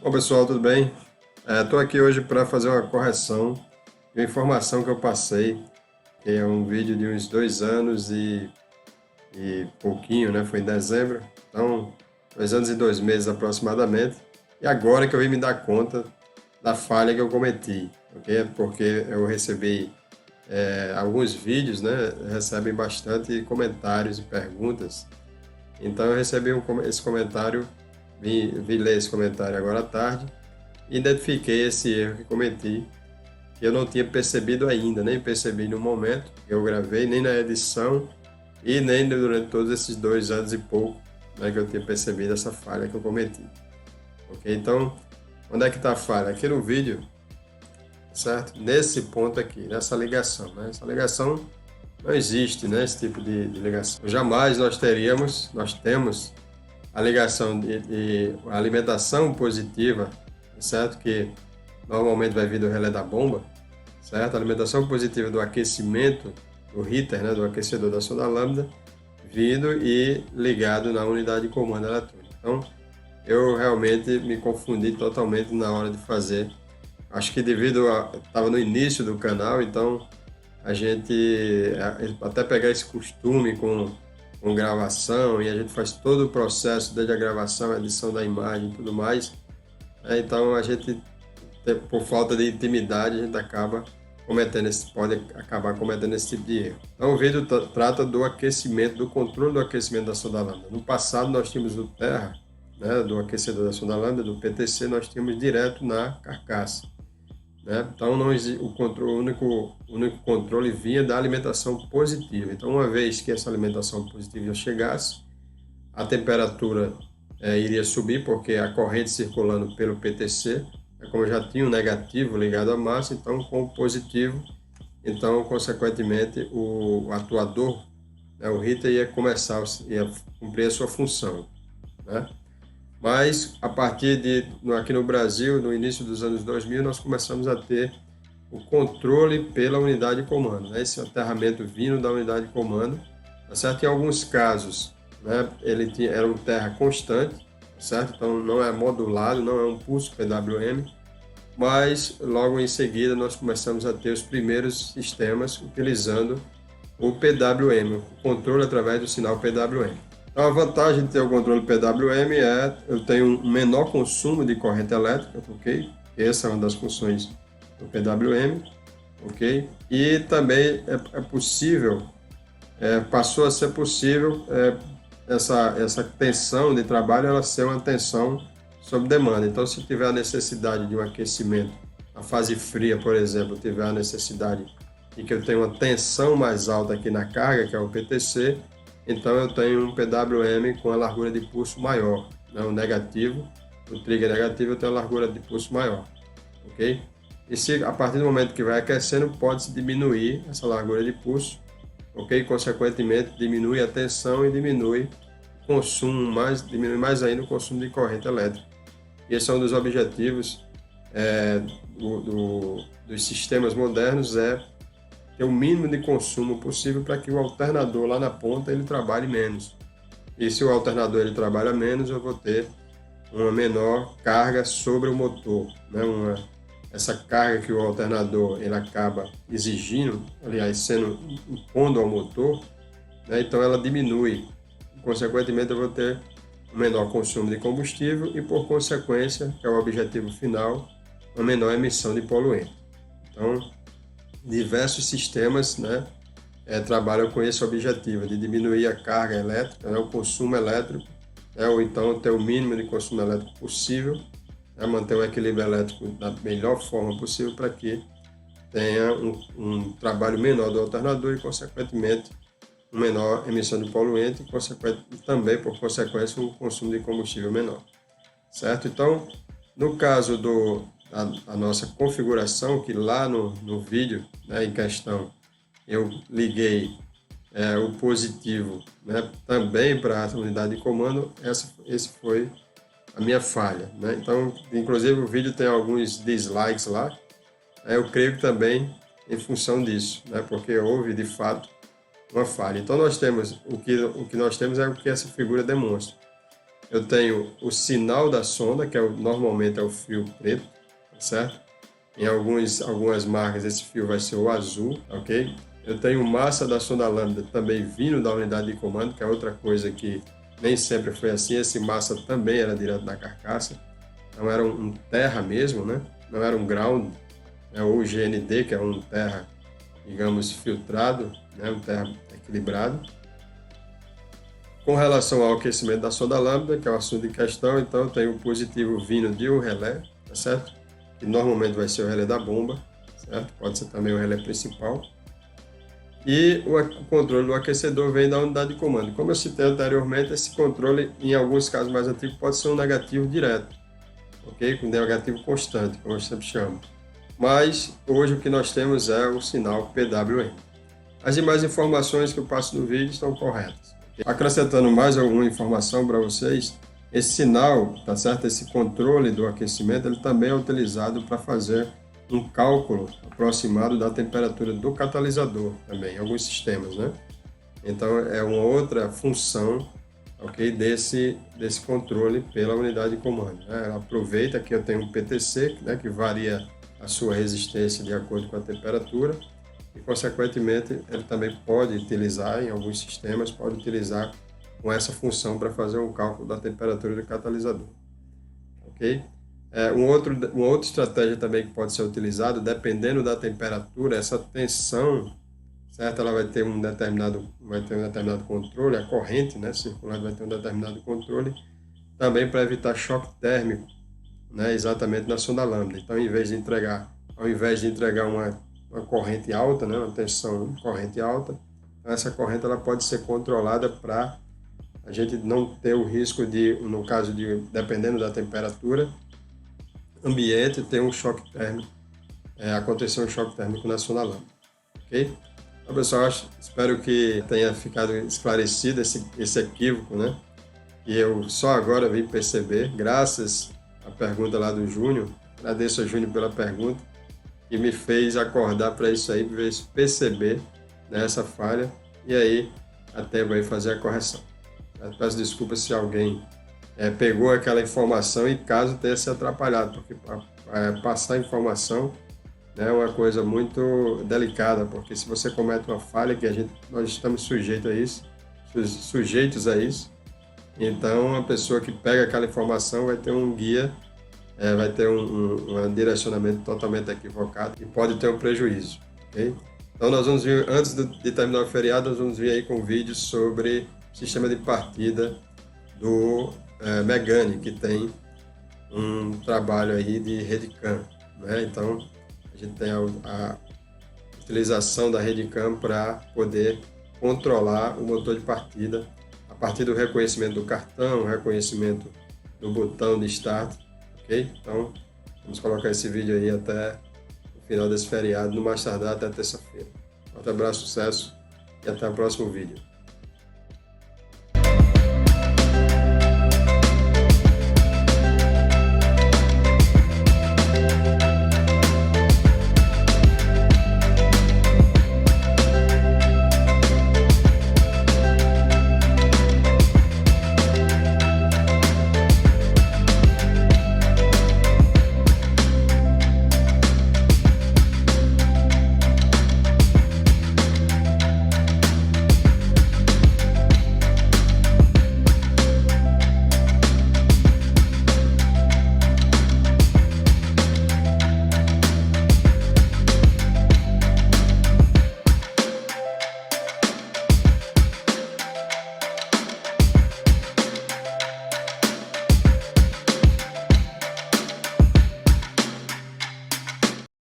Bom, pessoal, tudo bem? Estou aqui hoje para fazer uma correção de uma informação que eu passei, que é um vídeo de uns 2 anos e pouquinho, né? Foi em dezembro, então 2 anos e 2 meses aproximadamente. E agora que eu vim me dar conta da falha que eu cometi, ok? Porque eu recebi alguns vídeos, né? Recebem bastante comentários e perguntas. Então eu recebi esse comentário, vim ler esse comentário agora à tarde. Identifiquei esse erro que cometi, que eu não tinha percebido ainda, nem percebi no momento que eu gravei, nem na edição e nem durante todos esses 2 anos e pouco, né, que eu tinha percebido essa falha que eu cometi. Ok? Então, onde é que está a falha? Aqui no vídeo, certo? Nesse ponto aqui, nessa ligação, né? Essa ligação não existe, né? Esse tipo de ligação. Jamais nós temos a ligação de alimentação positiva, certo? Que normalmente vai vir do relé da bomba, certo? A alimentação positiva do aquecimento do heater, né? Do aquecedor da sonda lambda, vindo e ligado na unidade de comando eletrônico. Então, eu realmente me confundi totalmente na hora de fazer. Acho que devido a... Estava no início do canal, então a gente até pegar esse costume com gravação, e a gente faz todo o processo, desde a gravação, a edição da imagem e tudo mais. Então a gente, por falta de intimidade, a gente pode acabar cometendo esse tipo de erro. Então o vídeo trata do aquecimento, do controle do aquecimento da sonda lambda. No passado nós tínhamos o Terra, né, do aquecedor da sonda lambda, do PTC, nós tínhamos direto na carcaça. Né? Então não existe, o único controle vinha da alimentação positiva. Então uma vez que essa alimentação positiva chegasse, a temperatura iria subir, porque a corrente circulando pelo PTC, como já tinha o negativo ligado à massa, então com o positivo, então consequentemente o atuador, né, o heater ia cumprir a sua função, né? Mas a partir aqui no Brasil, no início dos anos 2000, nós começamos a ter o controle pela unidade de comando, né? Esse aterramento vindo da unidade de comando, tá certo? Em alguns casos, né, era um terra constante, certo? Então não é modulado, não é um pulso PWM, mas logo em seguida nós começamos a ter os primeiros sistemas utilizando o PWM, o controle através do sinal PWM. Então a vantagem de ter o controle PWM eu tenho um menor consumo de corrente elétrica, ok? Essa é uma das funções do PWM, ok? E também é possível, passou a ser possível essa tensão de trabalho, ela ser uma tensão sob demanda. Então, se tiver a necessidade de um aquecimento, a fase fria, por exemplo, tiver a necessidade de que eu tenha uma tensão mais alta aqui na carga, que é o PTC, então eu tenho um PWM com a largura de pulso maior, né? O negativo, o trigger negativo, eu tenho a largura de pulso maior, ok? E se a partir do momento que vai aquecendo, pode-se diminuir essa largura de pulso, ok? Consequentemente, diminui a tensão e diminui mais ainda o consumo de corrente elétrica. E esse é um dos objetivos dos sistemas modernos, ter o mínimo de consumo possível para que o alternador lá na ponta ele trabalhe menos. E se o alternador ele trabalha menos, eu vou ter uma menor carga sobre o motor, né? Essa carga que o alternador ele acaba exigindo, aliás, impondo ao motor, né? Então ela diminui. Consequentemente, eu vou ter um menor consumo de combustível e, por consequência, que é o objetivo final, uma menor emissão de poluente. Então, diversos sistemas, né, trabalham com esse objetivo de diminuir a carga elétrica, né, o consumo elétrico, né, ou então ter o mínimo de consumo elétrico possível, né, manter o equilíbrio elétrico da melhor forma possível para que tenha um trabalho menor do alternador e, consequentemente, uma menor emissão de poluente e também, por consequência, um consumo de combustível menor. Certo? Então, no caso da nossa configuração, que lá no vídeo, né, em questão, eu liguei o positivo, né, também para a unidade de comando, esse foi a minha falha, né? Então, inclusive o vídeo tem alguns dislikes lá, eu creio que também em função disso, né, porque houve de fato uma falha. Então nós temos o que nós temos é o que essa figura demonstra. eu tenho o sinal da sonda, que normalmente é o fio preto, tá certo? Em algumas marcas esse fio vai ser o azul, ok? Eu tenho massa da sonda lambda também vindo da unidade de comando, que é outra coisa que nem sempre foi assim. Esse massa também era direto da carcaça, não era um terra mesmo, né? Não era um ground, né? Ou GND, que é um terra, digamos, filtrado, né? Um terra equilibrado. Com relação ao aquecimento da sonda lambda, que é o assunto em questão, então eu tenho o positivo vindo de um relé, tá certo? Que normalmente vai ser o relé da bomba, certo? Pode ser também o relé principal. E o controle do aquecedor vem da unidade de comando. Como eu citei anteriormente, esse controle, em alguns casos mais antigos, pode ser um negativo direto, ok? Com negativo constante, como eu sempre chamo. Mas hoje o que nós temos é o sinal PWM. As demais informações que eu passo no vídeo estão corretas. Okay? Acrescentando mais alguma informação para vocês, esse sinal, tá certo? Esse controle do aquecimento, ele também é utilizado para fazer um cálculo aproximado da temperatura do catalisador também, em alguns sistemas, né? Então, é uma outra função, ok, desse controle pela unidade de comando, né? Ela aproveita que eu tenho um PTC, né, que varia a sua resistência de acordo com a temperatura e, consequentemente, ele também pode utilizar, em alguns sistemas, pode utilizar com essa função para fazer um cálculo da temperatura do catalisador, ok? Uma outra estratégia também que pode ser utilizada, dependendo da temperatura, essa tensão, certo? Ela vai ter um determinado controle, a corrente, né, circular vai ter um determinado controle, também para evitar choque térmico, né, exatamente na sonda lambda. Então, ao invés de entregar uma corrente alta, né, uma tensão corrente alta, essa corrente ela pode ser controlada para a gente não ter o risco de, no caso de, dependendo da temperatura ambiente, ter um choque térmico, acontecer um choque térmico na sonda lambda, ok? Então, pessoal, espero que tenha ficado esclarecido esse equívoco, né? E eu só agora vim perceber, graças à pergunta lá do Júnior. Agradeço a Júnior pela pergunta, que me fez acordar para isso aí, me fez perceber, né, essa falha, e aí até vai fazer a correção. Eu peço desculpas se alguém pegou aquela informação e caso tenha se atrapalhado, porque passar informação, né, é uma coisa muito delicada, porque se você comete uma falha, nós estamos sujeitos a isso, então a pessoa que pega aquela informação vai ter um guia, vai ter um direcionamento totalmente equivocado e pode ter um prejuízo, ok? Então nós vamos vir, antes de terminar o feriado, nós vamos vir aí com um vídeo sobre o sistema de partida do Megane, que tem um trabalho aí de rede CAN, né? Então a gente tem a utilização da rede CAN para poder controlar o motor de partida a partir do reconhecimento do cartão, reconhecimento do botão de start, ok? Então vamos colocar esse vídeo aí até o final desse feriado, no mais tardar até terça-feira. Forte abraço, sucesso e até o próximo vídeo.